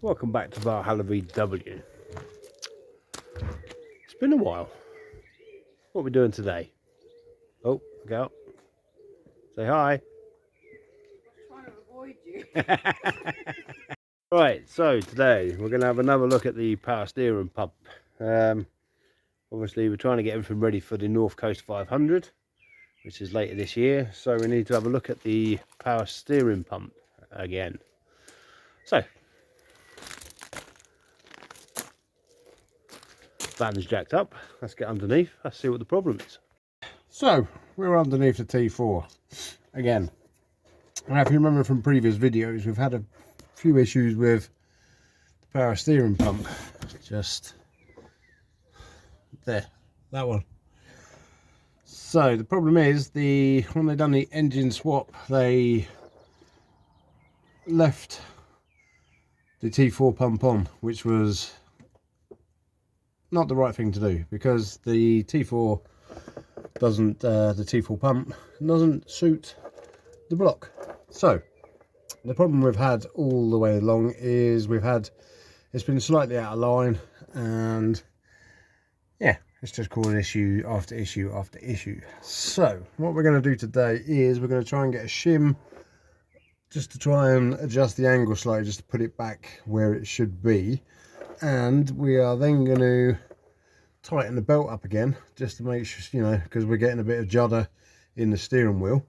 Welcome back to Valhalla VW. It's been a while. What are we doing today? Oh, look out. Say hi. I'm trying to avoid you. Right, so today we're going to have another look at the power steering pump. Obviously we're trying to get everything ready for the North Coast 500, which is later this year. So we need to have a look at the power steering pump again. So, van's jacked up. Let's get underneath. Let's see what the problem is. So we're underneath the T4 again. Now, if you remember from previous videos, we've had a few issues with the power steering pump. Just there, that one. So the problem is, when they done the engine swap, they left the T4 pump on, which was not the right thing to do, because the T4 doesn't, the T4 pump doesn't suit the block. So the problem we've had all the way along is it's been slightly out of line, and yeah, it's just causing issue after issue after issue. So what we're going to do today is we're going to try and get a shim just to try and adjust the angle slightly, just to put it back where it should be, and we are then going to tighten the belt up again, just to make sure, you know, because we're getting a bit of judder in the steering wheel.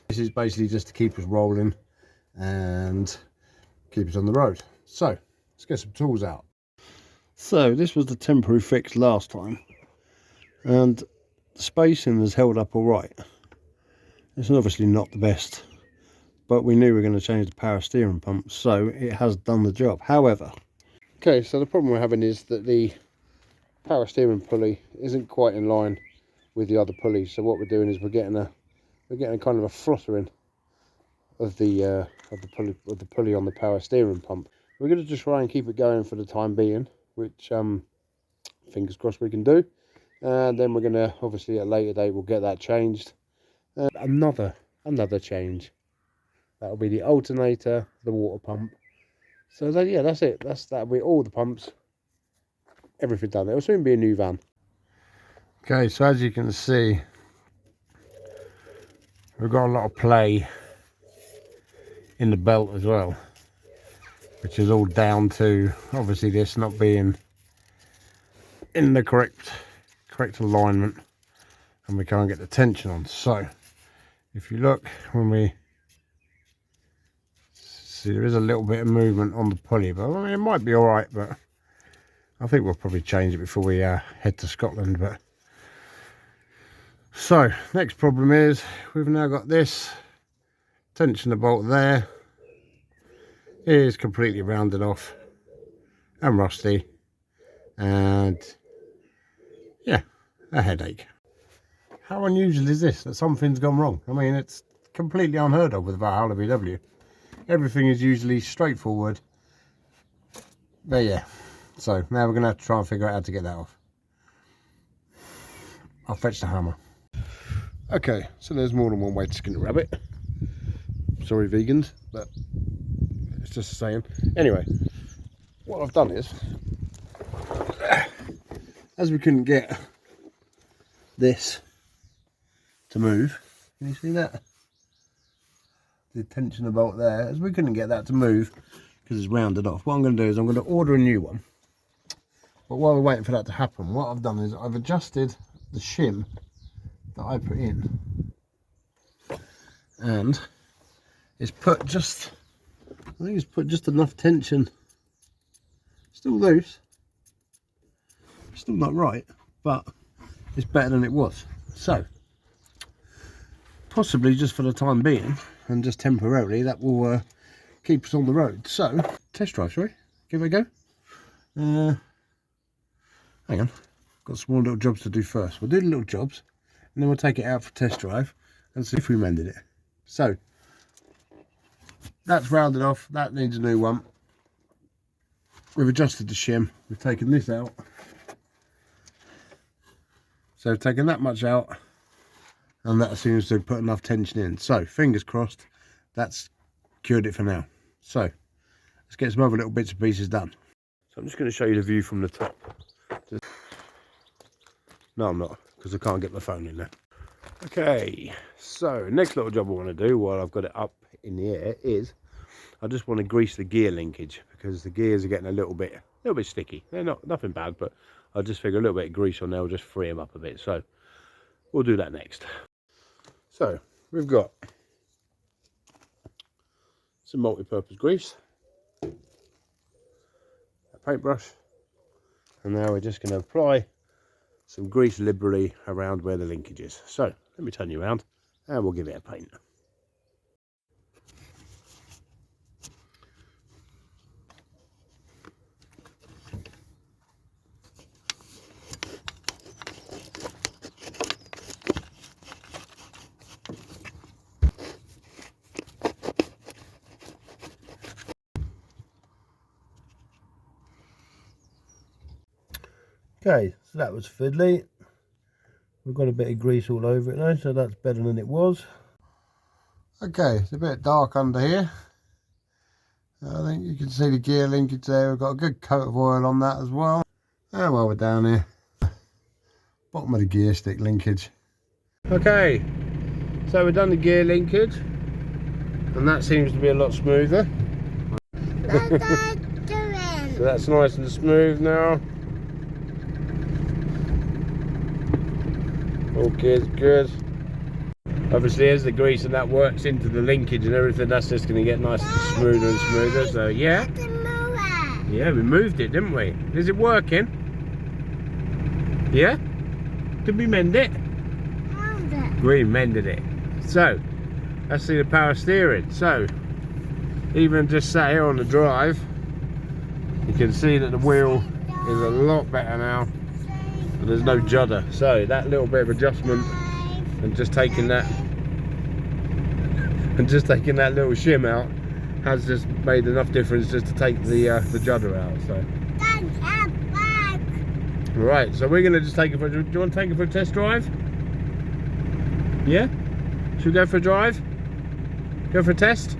This is basically just to keep us rolling and keep us on the road. So let's get some tools out. So this was the temporary fix last time, and the spacing has held up all right. It's obviously not the best, but we knew we were going to change the power steering pump, so it has done the job. However, okay, so the problem we're having is that the power steering pulley isn't quite in line with the other pulleys. So what we're doing is we're getting a kind of a fluttering of the pulley on the power steering pump. We're going to just try and keep it going for the time being, which fingers crossed we can do. And then we're going to, obviously at a later date, we'll get that changed. Another change. That'll be the alternator, the water pump. So that, yeah, that's it. That'll be all the pumps. Everything done. It'll soon be a new van. Okay, so as you can see, we've got a lot of play in the belt as well, which is all down to obviously this not being in the correct alignment, and we can't get the tension on. So if you look, when we see, there is a little bit of movement on the pulley, but I mean, it might be all right, but I think we'll probably change it before we head to Scotland. But so next problem is we've now got this tensioner bolt there. It is completely rounded off and rusty, and yeah, a headache. How unusual is this, that something's gone wrong? I mean, it's completely unheard of with Valhalla VW. Everything is usually straightforward, but yeah. So now we're going to have to try and figure out how to get that off. I'll fetch the hammer. Okay, so there's more than one way to skin a rabbit. Sorry vegans, but it's just a saying. Anyway, what I've done is, as we couldn't get this to move, can you see that? The tensioner bolt there, as we couldn't get that to move because it's rounded off. What I'm going to do is I'm going to order a new one. But while we're waiting for that to happen, what I've done is I've adjusted the shim that I put in, and it's put just, I think it's put just enough tension. Still loose, still not right, but it's better than it was. So possibly just for the time being, and just temporarily, that will keep us on the road. So test drive, shall we? Give it a go. Hang on, got some more little jobs to do first. We'll do the little jobs, and then we'll take it out for test drive and see if we mended it. So that's rounded off, that needs a new one. We've adjusted the shim, we've taken this out. So we've taken that much out, and that seems to put enough tension in. So fingers crossed, that's cured it for now. So let's get some other little bits and pieces done. So I'm just going to show you the view from the top. No, I'm not, because I can't get my phone in there. Okay, so next little job I want to do while I've got it up in the air is I just want to grease the gear linkage, because the gears are getting a little bit sticky. They're nothing bad, but I just figure a little bit of grease on there will just free them up a bit. So we'll do that next. So we've got some multi-purpose grease, a paintbrush, and now we're just going to apply some grease liberally around where the linkage is. So let me turn you around and we'll give it a paint. Okay, so that was fiddly. We've got a bit of grease all over it now, so that's better than it was. Okay, it's a bit dark under here. I think you can see the gear linkage there. We've got a good coat of oil on that as well. And while we're down here, bottom of the gear stick linkage. Okay, so we've done the gear linkage, and that seems to be a lot smoother. So that's nice and smooth now. Okay, it's good. Obviously, as the grease and that works into the linkage and everything, that's just going to get nice and smoother and smoother. So yeah, yeah, we moved it, didn't we? Is it working? Yeah. Did we mend it? We mended it. So let's see the power steering. So even just sat here on the drive, you can see that the wheel is a lot better now. And there's no judder, so that little bit of adjustment and just taking that little shim out has just made enough difference just to take the judder out. So right, so we're gonna just take it for. Do you want to take it for a test drive? Yeah, should we go for a drive? Go for a test?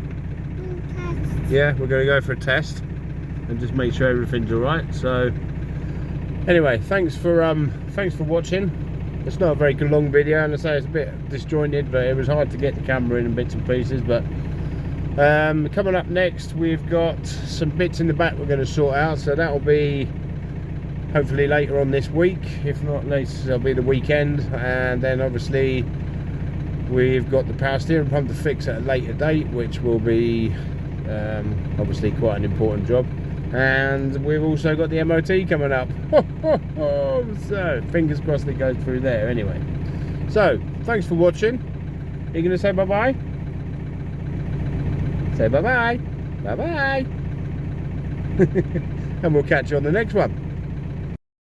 Yeah, we're gonna go for a test and just make sure everything's all right. So anyway, thanks for watching. It's not a very long video, and I say it's a bit disjointed, but it was hard to get the camera in bits and pieces. But coming up next, we've got some bits in the back we're going to sort out, so that'll be hopefully later on this week. If not, it'll be the weekend. And then obviously we've got the power steering pump to fix at a later date, which will be obviously quite an important job. And we've also got the MOT coming up. So fingers crossed it goes through there anyway. So thanks for watching. Are you going to say bye-bye? Say bye-bye. Bye-bye. And we'll catch you on the next one.